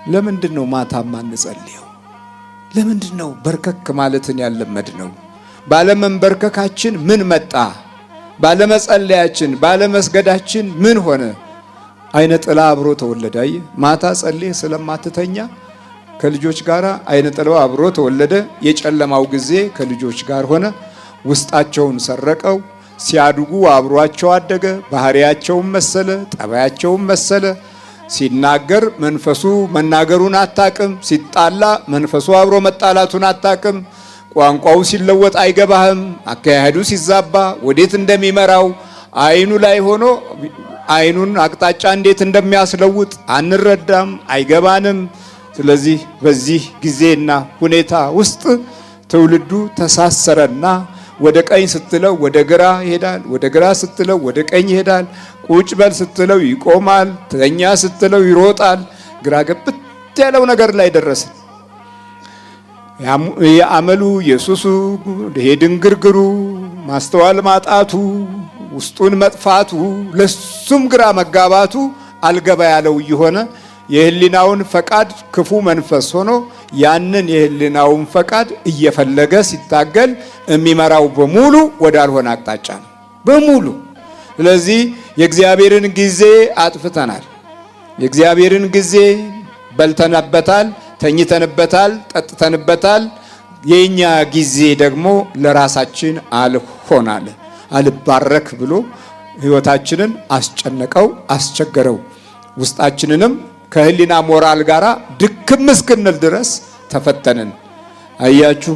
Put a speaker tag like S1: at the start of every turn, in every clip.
S1: ለምንድነው ማታ ማንጸልየው? ለምንድነው በርከክ ማለትን ያለመድነው? ባለመንበርከካችን ምን መጣ? ባለመጸለያችን ባለመስገዳችን ምን ሆነ? አይነ ጥላ አብሮ ተወለደ። ማታ ጸልይ ስለማትተኛ ከልጆች ጋር አይነ ጥላው አብሮ ተወለደ። የጨለማው ጊዜ ከልጆች ጋር ሆነ። ውስጣቸውን ሰረቀው። ሲያድጉ አብሯቸው አደገ። ባህሪያቸውን መሰለ፣ ጠባያቸውን መሰለ። ሲናገር መንፈሱ መናገሩን አታቅም። ሲጣላ መንፈሱ አብሮ መጣላቱን አታቅም። ቋንቋው ሲለወጥ አይገባህም። አካሄዱ ሲዛባ ወዴት እንደሚመራው አይኑ ላይ ሆኖ አይኑን አቅጣጫ እንዴት እንደሚያስለውጥ አንረዳም፣ አይገባንም። ስለዚህ በዚህ ጊዜና ሁኔታ ውስጥ ትውልዱ ተሳሰረና ወደ ቀኝ ስትለው ወደ ግራ ይሄዳል፣ ወደ ግራ ስትለው ወደ ቀኝ ይሄዳል። ቁጭ በል ስትለው ይቆማል፣ ተኛ ስትለው ይሮጣል። ግራ ገብት ያለው ነገር ላይ ደረሰ። የአመሉ የሱሱ የድንግርግሩ ማስተዋል ማጣቱ ውስጡን መጥፋቱ ለሱም ግራ መጋባቱ አልገባ ያለው ይሆነ የህሊናውን ፈቃድ ክፉ መንፈስ ሆኖ ያንን የህሊናውን ፈቃድ እየፈለገ ሲታገል የሚመራው በሙሉ ወዳልሆነ አቅጣጫ ነው በሙሉ። ስለዚህ የእግዚአብሔርን ጊዜ አጥፍተናል። የእግዚአብሔርን ጊዜ በልተንበታል፣ ተኝተንበታል፣ ጠጥተንበታል። የኛ ጊዜ ደግሞ ለራሳችን አልሆናል። አልባረክ ብሎ ህይወታችንን አስጨነቀው፣ አስቸገረው። ውስጣችንንም ከህሊና ሞራል ጋራ ድክም እስክንል ድረስ ተፈተንን። አያችሁ፣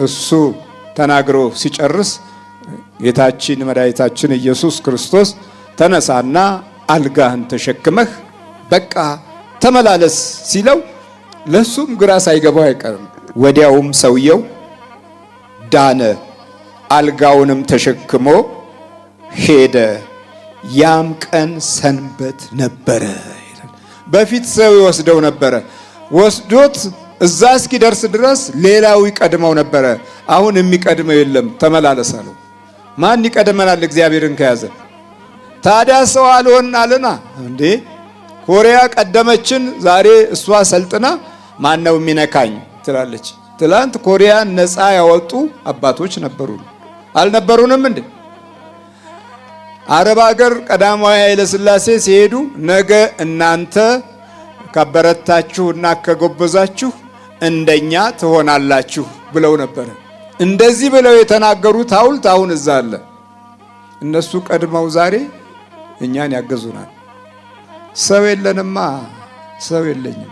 S1: እሱ ተናግሮ ሲጨርስ ጌታችን መድኃኒታችን ኢየሱስ ክርስቶስ ተነሳና አልጋህን ተሸክመህ በቃ ተመላለስ ሲለው ለሱም ግራ ሳይገባው አይቀርም። ወዲያውም ሰውየው ዳነ፣ አልጋውንም ተሸክሞ ሄደ። ያም ቀን ሰንበት ነበረ። በፊት ሰው ይወስደው ነበረ። ወስዶት እዛ እስኪደርስ ድረስ ሌላው ይቀድመው ነበረ። አሁን የሚቀድመው የለም፣ ተመላለስ አለው። ማን ይቀድመናል? እግዚአብሔርን ከያዘ ታዲያ ሰው አልሆን አለና እንዴ ኮሪያ ቀደመችን፣ ዛሬ እሷ ሰልጥና ማን ነው የሚነካኝ ትላለች። ትላንት ኮሪያን ነፃ ያወጡ አባቶች ነበሩ አልነበሩንም እንዴ? አረብ ሀገር ቀዳማዊ ኃይለ ሥላሴ ሲሄዱ ነገ እናንተ ካበረታችሁና ከጎበዛችሁ እንደኛ ትሆናላችሁ ብለው ነበር። እንደዚህ ብለው የተናገሩት ሐውልት አሁን እዛ አለ። እነሱ ቀድመው ዛሬ እኛን ያገዙናል። ሰው የለንማ፣ ሰው የለኝም።